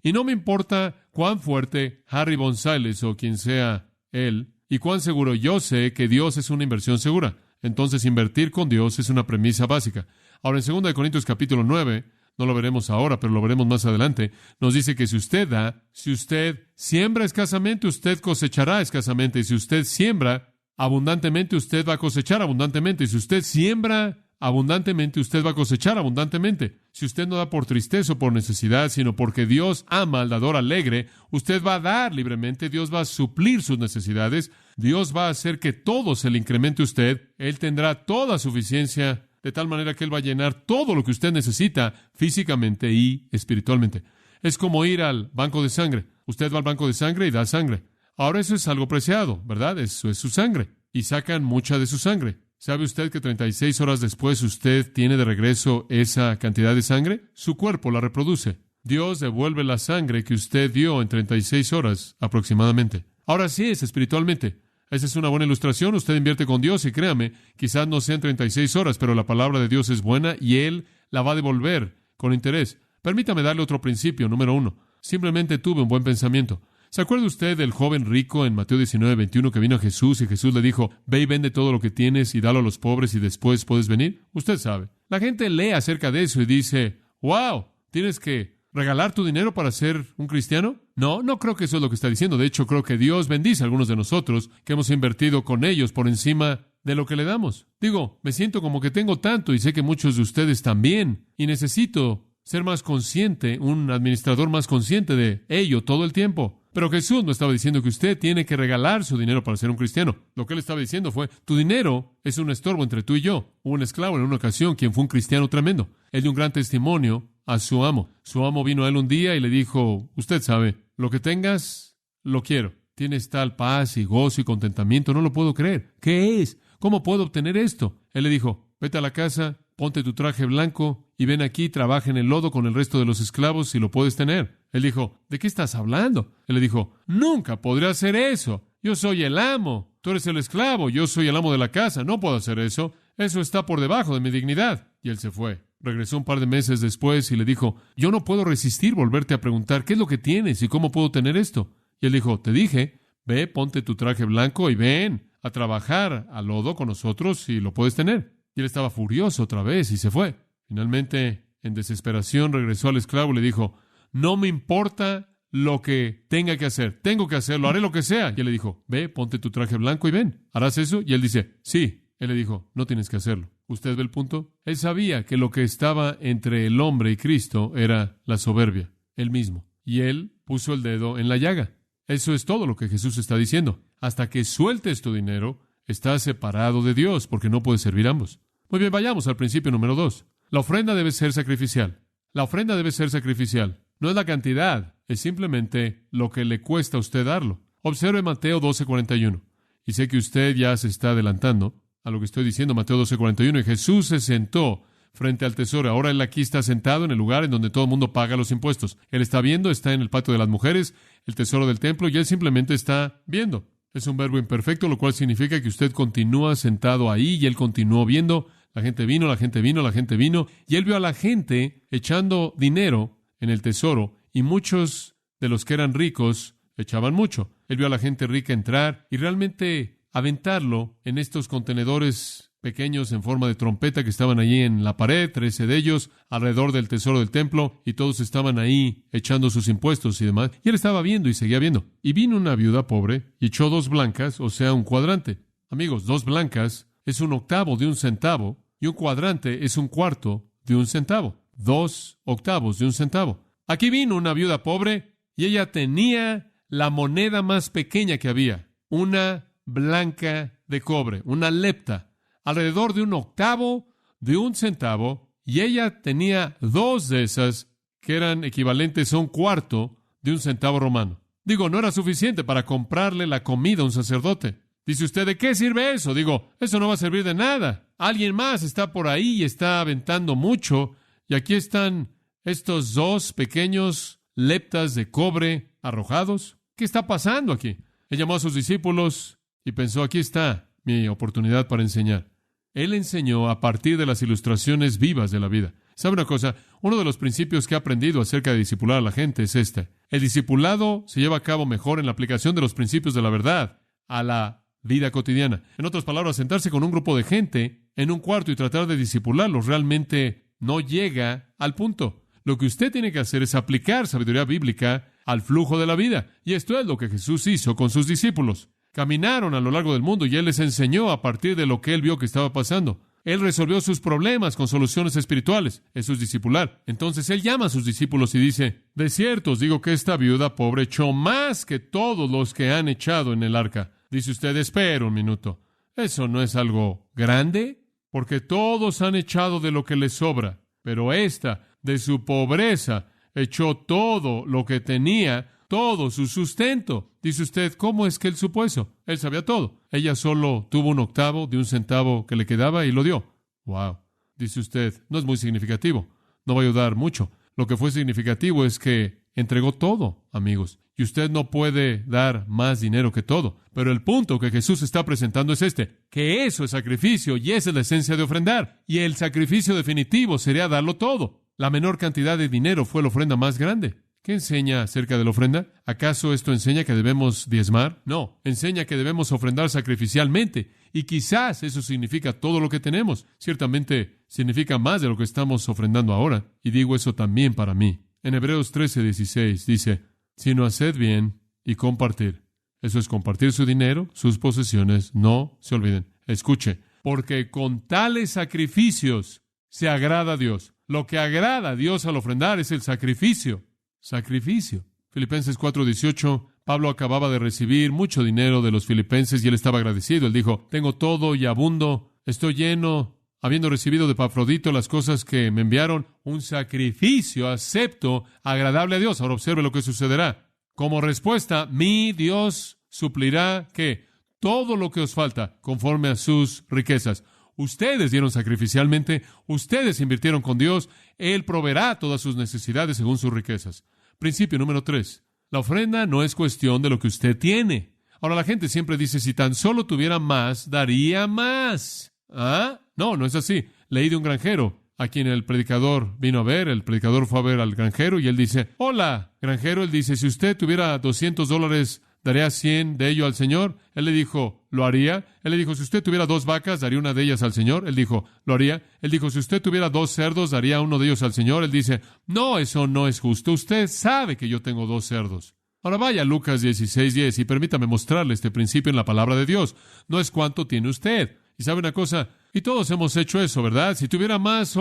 Y no me importa cuán fuerte Harry González o quien sea él, y cuán seguro yo sé que Dios es una inversión segura. Entonces, invertir con Dios es una premisa básica. Ahora, en 2 Corintios capítulo 9, no lo veremos ahora, pero lo veremos más adelante, nos dice que si usted siembra escasamente, usted cosechará escasamente. Y si usted siembra abundantemente, usted va a cosechar abundantemente. Y si usted siembra abundantemente, usted va a cosechar abundantemente. Si usted no da por tristeza o por necesidad, sino porque Dios ama al dador alegre, usted va a dar libremente, Dios va a suplir sus necesidades, Dios va a hacer que todo se le incremente a usted, Él tendrá toda suficiencia, de tal manera que Él va a llenar todo lo que usted necesita físicamente y espiritualmente. Es como ir al banco de sangre. Usted va al banco de sangre y da sangre. Ahora eso es algo preciado, ¿verdad? Eso es su sangre. Y sacan mucha de su sangre. ¿Sabe usted que 36 horas después usted tiene de regreso esa cantidad de sangre? Su cuerpo la reproduce. Dios devuelve la sangre que usted dio en 36 horas aproximadamente. Ahora sí es espiritualmente. Esa es una buena ilustración. Usted invierte con Dios y créame, quizás no sean 36 horas, pero la palabra de Dios es buena y Él la va a devolver con interés. Permítame darle otro principio, número 1. Simplemente tuve un buen pensamiento. ¿Se acuerda usted del joven rico en Mateo 19:21 que vino a Jesús y Jesús le dijo, ve y vende todo lo que tienes y dalo a los pobres y después puedes venir? Usted sabe. La gente lee acerca de eso y dice, wow, ¿tienes que regalar tu dinero para ser un cristiano? No creo que eso es lo que está diciendo. De hecho, creo que Dios bendice a algunos de nosotros que hemos invertido con ellos por encima de lo que le damos. Digo, me siento como que tengo tanto y sé que muchos de ustedes también. Y necesito ser más consciente, un administrador más consciente de ello todo el tiempo. Pero Jesús no estaba diciendo que usted tiene que regalar su dinero para ser un cristiano. Lo que él estaba diciendo fue, tu dinero es un estorbo entre tú y yo. Hubo un esclavo en una ocasión quien fue un cristiano tremendo. Él dio un gran testimonio a su amo. Su amo vino a él un día y le dijo, usted sabe, lo que tengas, lo quiero. Tienes tal paz y gozo y contentamiento, no lo puedo creer. ¿Qué es? ¿Cómo puedo obtener esto? Él le dijo, vete a la casa, ponte tu traje blanco y ven aquí, trabaja en el lodo con el resto de los esclavos si lo puedes tener. Él dijo, ¿de qué estás hablando? Él le dijo, nunca podré hacer eso. Yo soy el amo. Tú eres el esclavo. Yo soy el amo de la casa. No puedo hacer eso. Eso está por debajo de mi dignidad. Y él se fue. Regresó un par de meses después y le dijo, yo no puedo resistir volverte a preguntar, ¿qué es lo que tienes y cómo puedo tener esto? Y él dijo, te dije, ve, ponte tu traje blanco y ven a trabajar al lodo con nosotros y lo puedes tener. Y él estaba furioso otra vez y se fue. Finalmente, en desesperación, regresó al esclavo y le dijo, no me importa lo que tenga que hacer. Tengo que hacerlo, haré lo que sea. Y él le dijo, ve, ponte tu traje blanco y ven. ¿Harás eso? Y él dice, sí. Él le dijo, no tienes que hacerlo. ¿Usted ve el punto? Él sabía que lo que estaba entre el hombre y Cristo era la soberbia, él mismo. Y él puso el dedo en la llaga. Eso es todo lo que Jesús está diciendo. Hasta que sueltes tu dinero, estás separado de Dios, porque no puedes servir ambos. Muy bien, vayamos al principio número 2. La ofrenda debe ser sacrificial. La ofrenda debe ser sacrificial. No es la cantidad, es simplemente lo que le cuesta a usted darlo. Observe Mateo 12:41. Y sé que usted ya se está adelantando a lo que estoy diciendo, Mateo 12:41. Y Jesús se sentó frente al tesoro. Ahora él aquí está sentado en el lugar en donde todo el mundo paga los impuestos. Él está viendo, está en el patio de las mujeres, el tesoro del templo, y él simplemente está viendo. Es un verbo imperfecto, lo cual significa que usted continúa sentado ahí y él continuó viendo. La gente vino, la gente vino, la gente vino, y él vio a la gente echando dinero en el tesoro, y muchos de los que eran ricos echaban mucho. Él vio a la gente rica entrar y realmente aventarlo en estos contenedores pequeños en forma de trompeta que estaban allí en la pared, 13 de ellos, alrededor del tesoro del templo, y todos estaban ahí echando sus impuestos y demás. Y él estaba viendo y seguía viendo. Y vino una viuda pobre y echó 2 blancas, o sea, un cuadrante. Amigos, 2 blancas es 1/8 de un centavo, y un cuadrante es 1/4 de un centavo. 2 octavos de un centavo. Aquí vino una viuda pobre y ella tenía la moneda más pequeña que había, una blanca de cobre, una lepta, alrededor de 1/8 de un centavo, y ella tenía 2 de esas que eran equivalentes a 1/4 de un centavo romano. Digo, no era suficiente para comprarle la comida a un sacerdote. Dice usted, ¿de qué sirve eso? Digo, eso no va a servir de nada. Alguien más está por ahí y está aventando mucho, y aquí están estos 2 pequeños leptas de cobre arrojados. ¿Qué está pasando aquí? Él llamó a sus discípulos y pensó, aquí está mi oportunidad para enseñar. Él enseñó a partir de las ilustraciones vivas de la vida. ¿Sabe una cosa? Uno de los principios que he aprendido acerca de discipular a la gente es este. El discipulado se lleva a cabo mejor en la aplicación de los principios de la verdad a la vida cotidiana. En otras palabras, sentarse con un grupo de gente en un cuarto y tratar de discipularlos realmente no llega al punto. Lo que usted tiene que hacer es aplicar sabiduría bíblica al flujo de la vida. Y esto es lo que Jesús hizo con sus discípulos. Caminaron a lo largo del mundo y Él les enseñó a partir de lo que Él vio que estaba pasando. Él resolvió sus problemas con soluciones espirituales. Eso es discipular. Entonces Él llama a sus discípulos y dice, de cierto os digo que esta viuda pobre echó más que todos los que han echado en el arca. Dice usted, espera un minuto. ¿Eso no es algo grande? Porque todos han echado de lo que les sobra. Pero esta, de su pobreza, echó todo lo que tenía, todo su sustento. Dice usted, ¿cómo es que él supo eso? Él sabía todo. Ella solo tuvo 1/8 de un centavo que le quedaba y lo dio. Wow. Dice usted, no es muy significativo. No va a ayudar mucho. Lo que fue significativo es que entregó todo, amigos. Y usted no puede dar más dinero que todo. Pero el punto que Jesús está presentando es este, que eso es sacrificio y esa es la esencia de ofrendar. Y el sacrificio definitivo sería darlo todo. La menor cantidad de dinero fue la ofrenda más grande. ¿Qué enseña acerca de la ofrenda? ¿Acaso esto enseña que debemos diezmar? No, enseña que debemos ofrendar sacrificialmente. Y quizás eso significa todo lo que tenemos. Ciertamente significa más de lo que estamos ofrendando ahora. Y digo eso también para mí. En Hebreos 13:16 dice, sino haced bien y compartir. Eso es compartir su dinero, sus posesiones. No se olviden. Escuche, porque con tales sacrificios se agrada a Dios. Lo que agrada a Dios al ofrendar es el sacrificio. Sacrificio. Filipenses 4:18, Pablo acababa de recibir mucho dinero de los filipenses y él estaba agradecido. Él dijo, tengo todo y abundo, estoy lleno, habiendo recibido de Epafrodito las cosas que me enviaron, un sacrificio acepto, agradable a Dios. Ahora observe lo que sucederá. Como respuesta, mi Dios suplirá, ¿qué? Todo lo que os falta, conforme a sus riquezas. Ustedes dieron sacrificialmente, ustedes invirtieron con Dios, Él proveerá todas sus necesidades según sus riquezas. Principio número 3. La ofrenda no es cuestión de lo que usted tiene. Ahora la gente siempre dice, si tan solo tuviera más, daría más. ¿Ah? No, no es así. Leí de un granjero a quien el predicador vino a ver. El predicador fue a ver al granjero y él dice, hola, granjero. Él dice, si usted tuviera $200, ¿daría 100 de ello al Señor? Él le dijo, ¿lo haría? Él le dijo, si usted tuviera 2 vacas, ¿daría una de ellas al Señor? Él dijo, ¿lo haría? Él dijo, si usted tuviera 2 cerdos, ¿daría uno de ellos al Señor? Él dice, no, eso no es justo. Usted sabe que yo tengo 2 cerdos. Ahora vaya a Lucas 16:10 y permítame mostrarle este principio en la palabra de Dios. No es cuánto tiene usted. Y sabe una cosa, y todos hemos hecho eso, ¿verdad? Si tuviera más,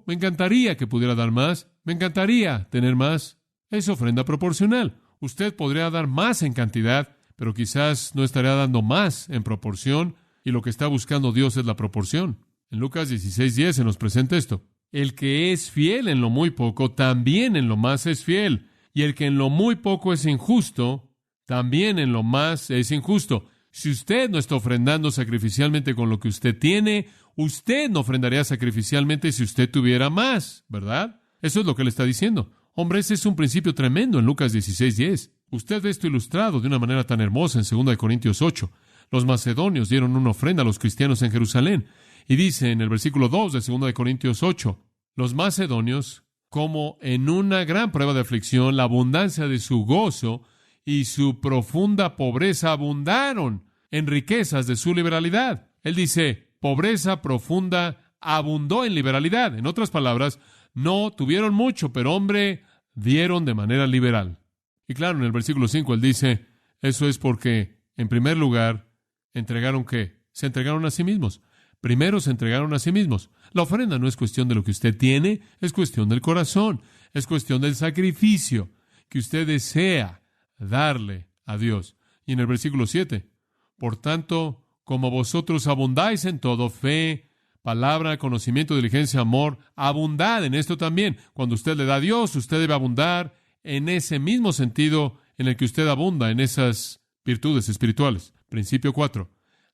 me encantaría que pudiera dar más. Me encantaría tener más. Es ofrenda proporcional. Usted podría dar más en cantidad, pero quizás no estaría dando más en proporción, y lo que está buscando Dios es la proporción. En Lucas 16:10 se nos presenta esto. El que es fiel en lo muy poco, también en lo más es fiel. Y el que en lo muy poco es injusto, también en lo más es injusto. Si usted no está ofrendando sacrificialmente con lo que usted tiene, usted no ofrendaría sacrificialmente si usted tuviera más, ¿verdad? Eso es lo que él está diciendo. Hombre, ese es un principio tremendo en Lucas 16:10. Usted ve esto ilustrado de una manera tan hermosa en 2 Corintios 8. Los macedonios dieron una ofrenda a los cristianos en Jerusalén. Y dice en el versículo 2 de 2 Corintios 8, los macedonios, como en una gran prueba de aflicción, la abundancia de su gozo y su profunda pobreza abundaron en riquezas de su liberalidad. Él dice, pobreza profunda abundó en liberalidad. En otras palabras, no tuvieron mucho, pero hombre, dieron de manera liberal. Y claro, en el versículo 5 él dice, eso es porque, en primer lugar, entregaron ¿qué? Se entregaron a sí mismos. Primero se entregaron a sí mismos. La ofrenda no es cuestión de lo que usted tiene, es cuestión del corazón. Es cuestión del sacrificio que usted desea darle a Dios. Y en el versículo 7, por tanto, como vosotros abundáis en todo, fe, palabra, conocimiento, diligencia, amor, abundad en esto también. Cuando usted le da a Dios, usted debe abundar en ese mismo sentido en el que usted abunda en esas virtudes espirituales. Principio 4.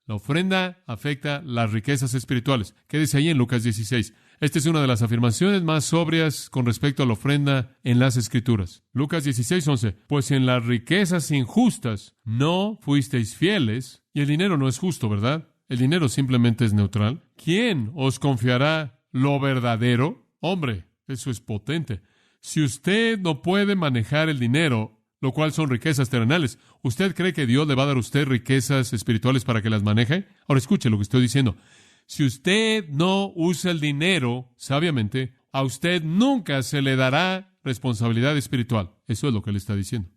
La ofrenda afecta las riquezas espirituales. ¿Qué dice ahí en Lucas 16? Esta es una de las afirmaciones más sobrias con respecto a la ofrenda en las Escrituras. Lucas 16:11. Pues en las riquezas injustas no fuisteis fieles, y el dinero no es justo, ¿verdad? El dinero simplemente es neutral. ¿Quién os confiará lo verdadero? Hombre, eso es potente. Si usted no puede manejar el dinero, lo cual son riquezas terrenales, ¿usted cree que Dios le va a dar a usted riquezas espirituales para que las maneje? Ahora escuche lo que estoy diciendo. Si usted no usa el dinero sabiamente, a usted nunca se le dará responsabilidad espiritual. Eso es lo que le está diciendo.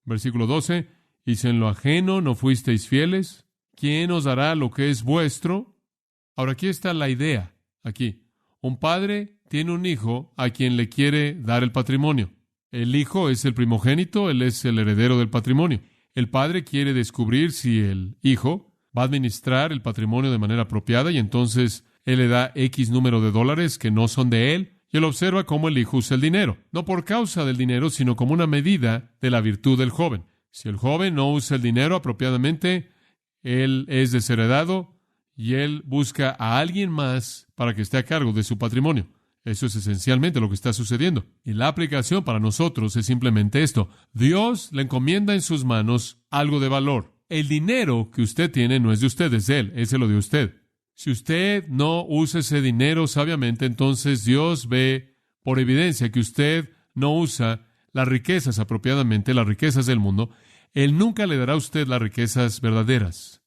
Versículo 12. Y si en lo ajeno no fuisteis fieles, ¿quién os dará lo que es vuestro? Ahora aquí está la idea. Aquí. Un padre tiene un hijo a quien le quiere dar el patrimonio. El hijo es el primogénito, él es el heredero del patrimonio. El padre quiere descubrir si el hijo va a administrar el patrimonio de manera apropiada y entonces él le da X número de dólares que no son de él y él observa cómo el hijo usa el dinero. No por causa del dinero, sino como una medida de la virtud del joven. Si el joven no usa el dinero apropiadamente, él es desheredado y él busca a alguien más para que esté a cargo de su patrimonio. Eso es esencialmente lo que está sucediendo. Y la aplicación para nosotros es simplemente esto. Dios le encomienda en sus manos algo de valor. El dinero que usted tiene no es de usted, es de Él. Él se lo dio a usted. Si usted no usa ese dinero sabiamente, entonces Dios ve por evidencia que usted no usa las riquezas apropiadamente, las riquezas del mundo. Él nunca le dará a usted las riquezas verdaderas.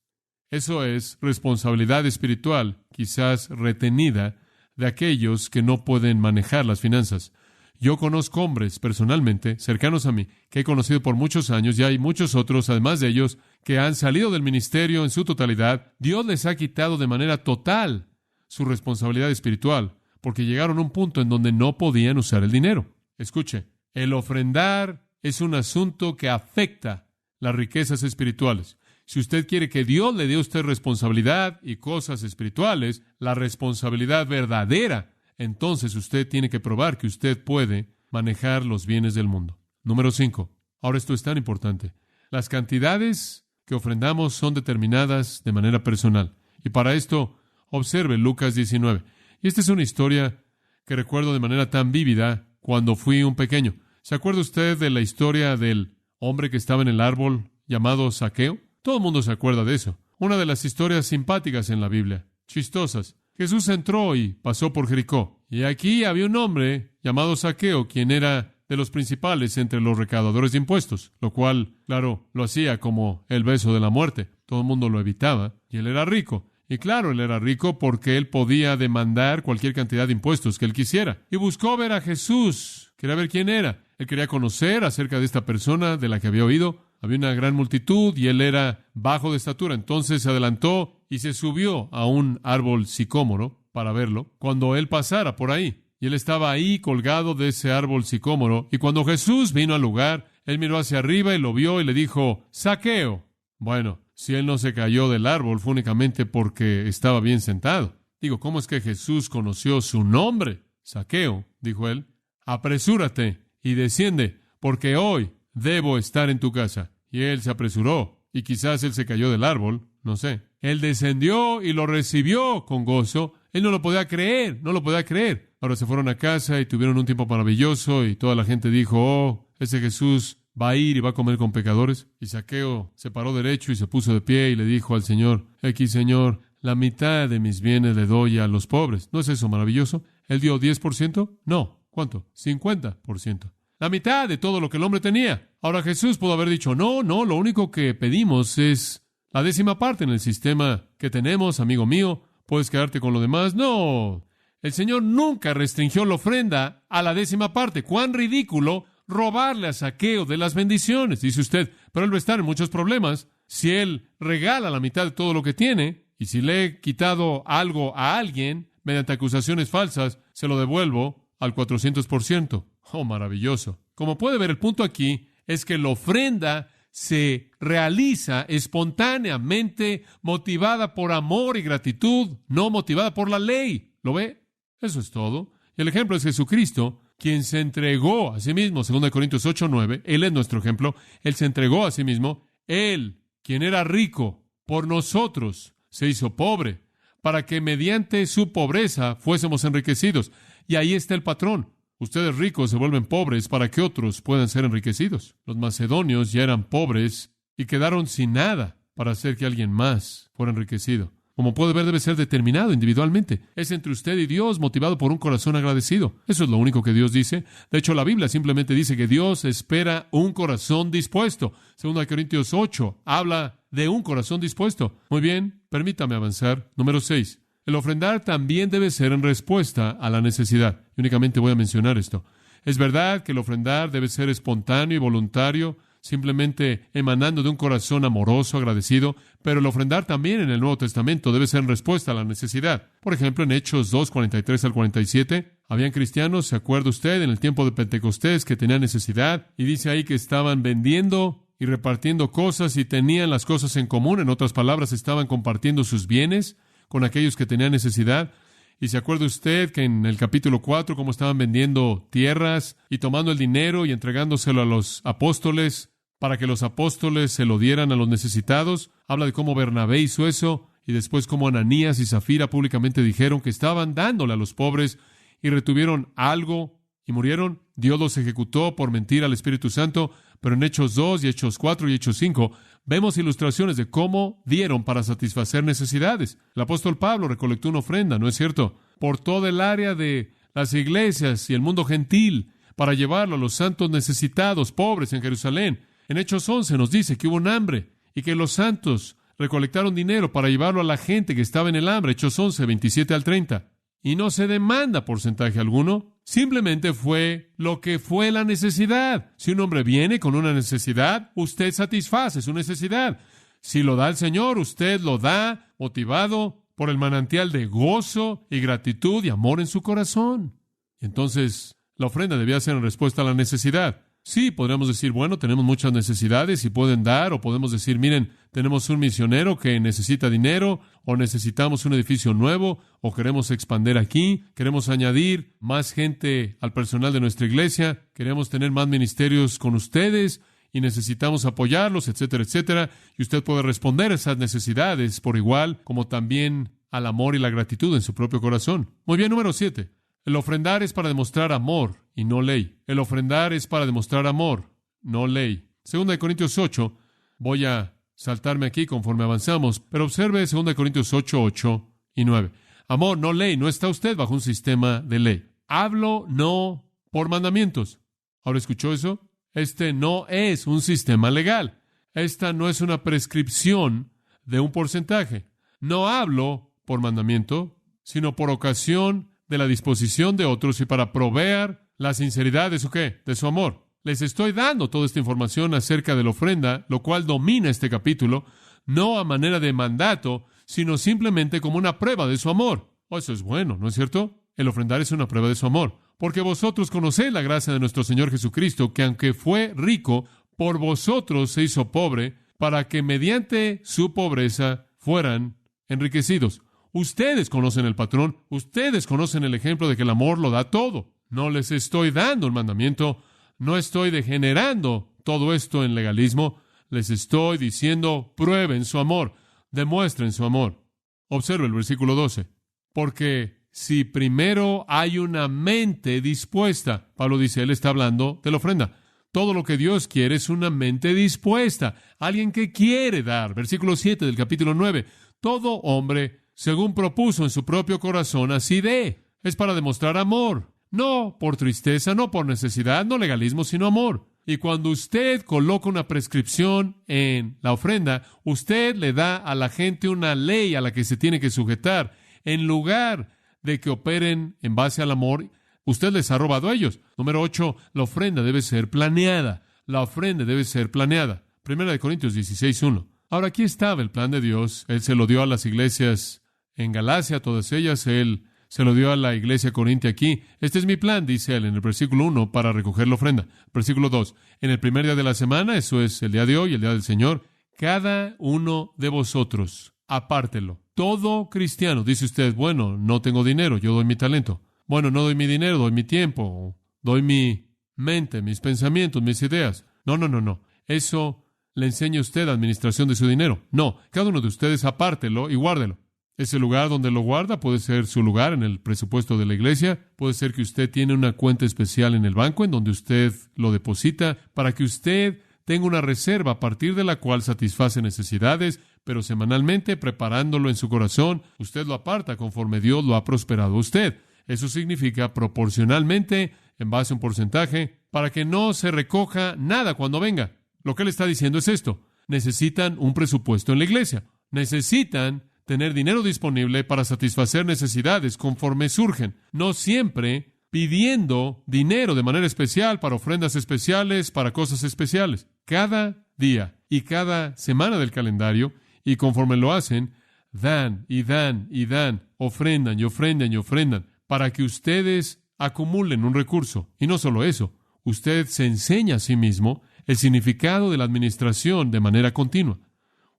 Eso es responsabilidad espiritual, quizás retenida, de aquellos que no pueden manejar las finanzas. Yo conozco hombres personalmente, cercanos a mí, que he conocido por muchos años, y hay muchos otros, además de ellos, que han salido del ministerio en su totalidad. Dios les ha quitado de manera total su responsabilidad espiritual, porque llegaron a un punto en donde no podían usar el dinero. Escuche, el ofrendar es un asunto que afecta las riquezas espirituales. Si usted quiere que Dios le dé a usted responsabilidad y cosas espirituales, la responsabilidad verdadera, entonces usted tiene que probar que usted puede manejar los bienes del mundo. Número 5. Ahora esto es tan importante. Las cantidades que ofrendamos son determinadas de manera personal. Y para esto, observe Lucas 19. Y esta es una historia que recuerdo de manera tan vívida cuando fui un pequeño. ¿Se acuerda usted de la historia del hombre que estaba en el árbol llamado Zaqueo? Todo el mundo se acuerda de eso. Una de las historias simpáticas en la Biblia, chistosas. Jesús entró y pasó por Jericó. Y aquí había un hombre llamado Zaqueo, quien era de los principales entre los recaudadores de impuestos, lo cual, claro, lo hacía como el beso de la muerte. Todo el mundo lo evitaba. Y él era rico. Y claro, él era rico porque él podía demandar cualquier cantidad de impuestos que él quisiera. Y buscó ver a Jesús. Quería ver quién era. Él quería conocer acerca de esta persona de la que había oído. Había una gran multitud y él era bajo de estatura. Entonces se adelantó y se subió a un árbol sicómoro para verlo cuando él pasara por ahí. Y él estaba ahí colgado de ese árbol sicómoro. Y cuando Jesús vino al lugar, él miró hacia arriba y lo vio y le dijo, Zaqueo. Bueno, si él no se cayó del árbol fue únicamente porque estaba bien sentado. Digo, ¿cómo es que Jesús conoció su nombre? Zaqueo, dijo él, apresúrate y desciende, porque hoy debo estar en tu casa. Y él se apresuró, y quizás él se cayó del árbol, no sé. Él descendió y lo recibió con gozo. Él no lo podía creer, no lo podía creer. Ahora se fueron a casa y tuvieron un tiempo maravilloso, y toda la gente dijo, oh, ese Jesús va a ir y va a comer con pecadores. Y Zaqueo se paró derecho y se puso de pie y le dijo al Señor, aquí, Señor, la mitad de mis bienes le doy a los pobres. ¿No es eso maravilloso? ¿Él dio 10%? No. ¿Cuánto? 50%. La mitad de todo lo que el hombre tenía. Ahora Jesús pudo haber dicho, no, lo único que pedimos es la 10ª parte en el sistema que tenemos, amigo mío, puedes quedarte con lo demás. No, el Señor nunca restringió la ofrenda a la 10ª parte. ¡Cuán ridículo robarle a Zaqueo de las bendiciones! Dice usted, pero él va a estar en muchos problemas si él regala la mitad de todo lo que tiene, y si le he quitado algo a alguien mediante acusaciones falsas, se lo devuelvo al 400%. Oh, maravilloso. Como puede ver, el punto aquí es que la ofrenda se realiza espontáneamente, motivada por amor y gratitud, no motivada por la ley. ¿Lo ve? Eso es todo. Y el ejemplo es Jesucristo, quien se entregó a sí mismo, 2 Corintios 8:9. Él es nuestro ejemplo. Él se entregó a sí mismo. Él, quien era rico, por nosotros se hizo pobre, para que mediante su pobreza fuésemos enriquecidos. Y ahí está el patrón. Ustedes ricos se vuelven pobres para que otros puedan ser enriquecidos. Los macedonios ya eran pobres y quedaron sin nada para hacer que alguien más fuera enriquecido. Como puede ver, debe ser determinado individualmente. Es entre usted y Dios, motivado por un corazón agradecido. Eso es lo único que Dios dice. De hecho, la Biblia simplemente dice que Dios espera un corazón dispuesto. 2 Corintios 8 habla de un corazón dispuesto. Muy bien, permítame avanzar. Número 6. El ofrendar también debe ser en respuesta a la necesidad. Y únicamente voy a mencionar esto. Es verdad que el ofrendar debe ser espontáneo y voluntario, simplemente emanando de un corazón amoroso, agradecido, pero el ofrendar también en el Nuevo Testamento debe ser en respuesta a la necesidad. Por ejemplo, en Hechos 2, 43 al 47, habían cristianos, ¿se acuerda usted?, en el tiempo de Pentecostés que tenían necesidad, y dice ahí que estaban vendiendo y repartiendo cosas y tenían las cosas en común. En otras palabras, estaban compartiendo sus bienes con aquellos que tenían necesidad. Y se acuerda usted que en el capítulo 4, cómo estaban vendiendo tierras y tomando el dinero y entregándoselo a los apóstoles para que los apóstoles se lo dieran a los necesitados. Habla de cómo Bernabé hizo eso, y después cómo Ananías y Zafira públicamente dijeron que estaban dándole a los pobres y retuvieron algo y murieron. Dios los ejecutó por mentir al Espíritu Santo. Pero en Hechos 2 y Hechos 4 y Hechos 5 vemos ilustraciones de cómo dieron para satisfacer necesidades. El apóstol Pablo recolectó una ofrenda, ¿no es cierto?, por todo el área de las iglesias y el mundo gentil, para llevarlo a los santos necesitados, pobres en Jerusalén. En Hechos 11 nos dice que hubo un hambre y que los santos recolectaron dinero para llevarlo a la gente que estaba en el hambre. Hechos 11, 27 al 30. Y no se demanda porcentaje alguno. Simplemente fue lo que fue la necesidad. Si un hombre viene con una necesidad, usted satisface su necesidad. Si lo da el Señor, usted lo da motivado por el manantial de gozo y gratitud y amor en su corazón. Y entonces, la ofrenda debía ser en respuesta a la necesidad. Sí, podríamos decir, bueno, tenemos muchas necesidades y pueden dar, o podemos decir, miren, tenemos un misionero que necesita dinero, o necesitamos un edificio nuevo, o queremos expandir aquí, queremos añadir más gente al personal de nuestra iglesia, queremos tener más ministerios con ustedes y necesitamos apoyarlos, etcétera, etcétera. Y usted puede responder a esas necesidades por igual, como también al amor y la gratitud en su propio corazón. Muy bien, número 7. El ofrendar es para demostrar amor y no ley. El ofrendar es para demostrar amor, no ley. 2 Corintios 8, voy a saltarme aquí conforme avanzamos, pero observe 2 Corintios 8, 8 y 9. Amor, no ley, no está usted bajo un sistema de ley. Hablo no por mandamientos. ¿Ahora escuchó eso? Este no es un sistema legal. Esta no es una prescripción de un porcentaje. No hablo por mandamiento, sino por ocasión de la disposición de otros y para proveer la sinceridad de su ¿qué? De su amor. Les estoy dando toda esta información acerca de la ofrenda, lo cual domina este capítulo, no a manera de mandato, sino simplemente como una prueba de su amor. Oh, eso es bueno, ¿no es cierto? El ofrendar es una prueba de su amor. Porque vosotros conocéis la gracia de nuestro Señor Jesucristo, que aunque fue rico, por vosotros se hizo pobre, para que mediante su pobreza fueran enriquecidos. Ustedes conocen el patrón, ustedes conocen el ejemplo de que el amor lo da todo. No les estoy dando un mandamiento, no estoy degenerando todo esto en legalismo, les estoy diciendo, prueben su amor, demuestren su amor. Observe el versículo 12. Porque si primero hay una mente dispuesta, Pablo dice, él está hablando de la ofrenda. Todo lo que Dios quiere es una mente dispuesta, alguien que quiere dar. Versículo 7 del capítulo 9. Todo hombre, según propuso en su propio corazón, así dé. Es para demostrar amor. No por tristeza, no por necesidad, no legalismo, sino amor. Y cuando usted coloca una prescripción en la ofrenda, usted le da a la gente una ley a la que se tiene que sujetar. En lugar de que operen en base al amor, usted les ha robado a ellos. Número 8, la ofrenda debe ser planeada. La ofrenda debe ser planeada. 1 Corintios 16:1. Ahora, aquí estaba el plan de Dios. Él se lo dio a las iglesias en Galacia, todas ellas. Él Se lo dio a la iglesia corintia aquí. Este es mi plan, dice él en el versículo 1, para recoger la ofrenda. Versículo 2, en el primer día de la semana, eso es el día de hoy, el día del Señor, cada uno de vosotros, apártelo. Todo cristiano, dice usted, bueno, no tengo dinero, yo doy mi talento. Bueno, no doy mi dinero, doy mi tiempo, doy mi mente, mis pensamientos, mis ideas. No. Eso le enseña a usted administración de su dinero. No, cada uno de ustedes apártelo y guárdelo. Ese lugar donde lo guarda puede ser su lugar en el presupuesto de la iglesia. Puede ser que usted tiene una cuenta especial en el banco en donde usted lo deposita para que usted tenga una reserva a partir de la cual satisface necesidades, pero semanalmente, preparándolo en su corazón, usted lo aparta conforme Dios lo ha prosperado a usted. Eso significa proporcionalmente, en base a un porcentaje, para que no se recoja nada cuando venga. Lo que él está diciendo es esto. Necesitan un presupuesto en la iglesia. Necesitan tener dinero disponible para satisfacer necesidades conforme surgen. No siempre pidiendo dinero de manera especial para ofrendas especiales, para cosas especiales. Cada día y cada semana del calendario, y conforme lo hacen, dan y dan y dan, ofrendan y ofrendan y ofrendan, para que ustedes acumulen un recurso. Y no solo eso, usted se enseña a sí mismo el significado de la administración de manera continua.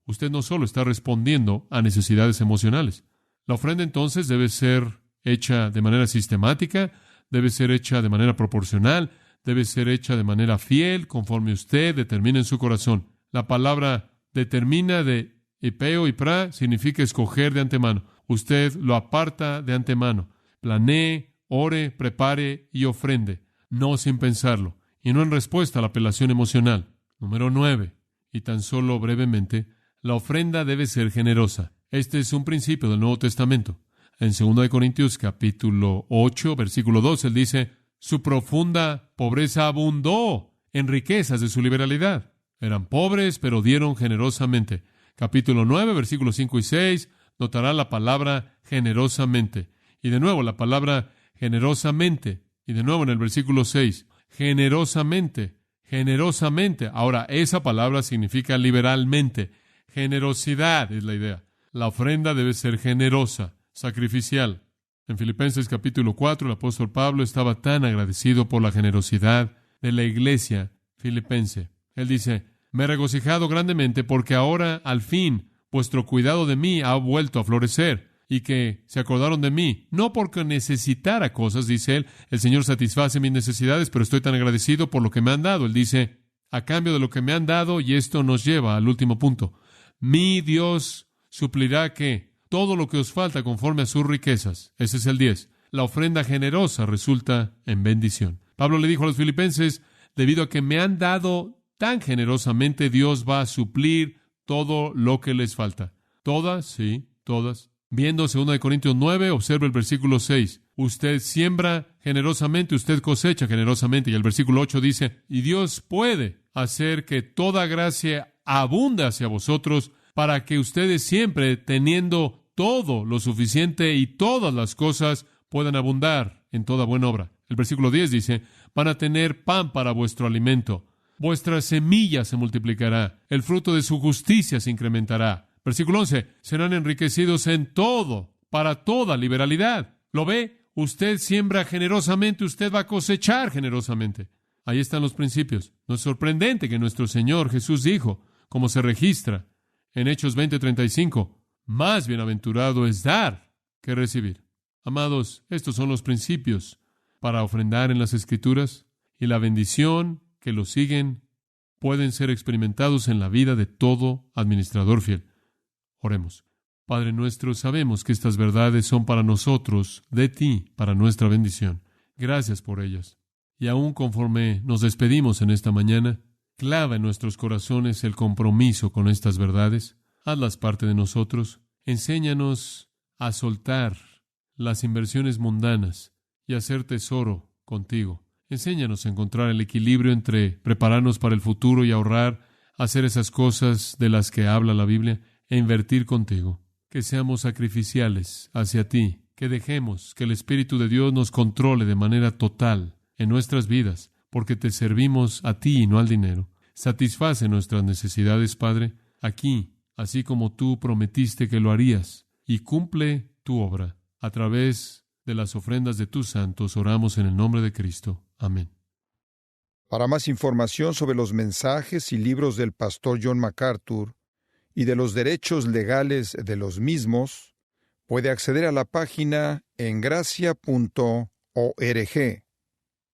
Usted no solo está respondiendo a necesidades emocionales. La ofrenda entonces debe ser hecha de manera sistemática, debe ser hecha de manera proporcional, debe ser hecha de manera fiel, conforme usted determine en su corazón. La palabra determina de ipeo y pra significa escoger de antemano. Usted lo aparta de antemano. Planee, ore, prepare y ofrende, no sin pensarlo, y no en respuesta a la apelación emocional. Número 9, y tan solo brevemente, la ofrenda debe ser generosa. Este es un principio del Nuevo Testamento. En 2 Corintios capítulo 8, versículo 2, él dice, su profunda pobreza abundó en riquezas de su liberalidad. Eran pobres, pero dieron generosamente. Capítulo 9, versículos 5 y 6, notará la palabra generosamente. Y de nuevo la palabra generosamente. Y de nuevo en el versículo 6, generosamente, generosamente. Ahora, esa palabra significa liberalmente. Generosidad es la idea. La ofrenda debe ser generosa, sacrificial. En Filipenses capítulo 4, el apóstol Pablo estaba tan agradecido por la generosidad de la iglesia filipense. Él dice, me he regocijado grandemente porque ahora, al fin, vuestro cuidado de mí ha vuelto a florecer y que se acordaron de mí. No porque necesitara cosas, dice él, el Señor satisface mis necesidades, pero estoy tan agradecido por lo que me han dado. Él dice, a cambio de lo que me han dado, y esto nos lleva al último punto, mi Dios suplirá que todo lo que os falta conforme a sus riquezas. Ese es el 10. La ofrenda generosa resulta en bendición. Pablo le dijo a los filipenses, debido a que me han dado tan generosamente, Dios va a suplir todo lo que les falta. Todas, sí, todas. Viendo 2 Corintios 9, observa el versículo 6. Usted siembra generosamente, usted cosecha generosamente. Y el versículo 8 dice, y Dios puede hacer que toda gracia abunde hacia vosotros, para que ustedes siempre, teniendo todo lo suficiente y todas las cosas, puedan abundar en toda buena obra. El versículo 10 dice, van a tener pan para vuestro alimento. Vuestra semilla se multiplicará. El fruto de su justicia se incrementará. Versículo 11, serán enriquecidos en todo, para toda liberalidad. ¿Lo ve? Usted siembra generosamente, usted va a cosechar generosamente. Ahí están los principios. No es sorprendente que nuestro Señor Jesús dijo, como se registra en Hechos 20:35, más bienaventurado es dar que recibir. Amados, estos son los principios para ofrendar en las Escrituras, y la bendición que los siguen pueden ser experimentados en la vida de todo administrador fiel. Oremos. Padre nuestro, sabemos que estas verdades son para nosotros, de ti, para nuestra bendición. Gracias por ellas. Y aún conforme nos despedimos en esta mañana, clava en nuestros corazones el compromiso con estas verdades. Hazlas parte de nosotros. Enséñanos a soltar las inversiones mundanas y a hacer tesoro contigo. Enséñanos a encontrar el equilibrio entre prepararnos para el futuro y ahorrar, hacer esas cosas de las que habla la Biblia, e invertir contigo. Que seamos sacrificiales hacia ti, que dejemos que el Espíritu de Dios nos controle de manera total en nuestras vidas, porque te servimos a ti y no al dinero. Satisface nuestras necesidades, Padre, aquí, así como tú prometiste que lo harías, y cumple tu obra a través de las ofrendas de tus santos. Oramos en el nombre de Cristo. Amén. Para más información sobre los mensajes y libros del pastor John MacArthur y de los derechos legales de los mismos, puede acceder a la página en gracia.org.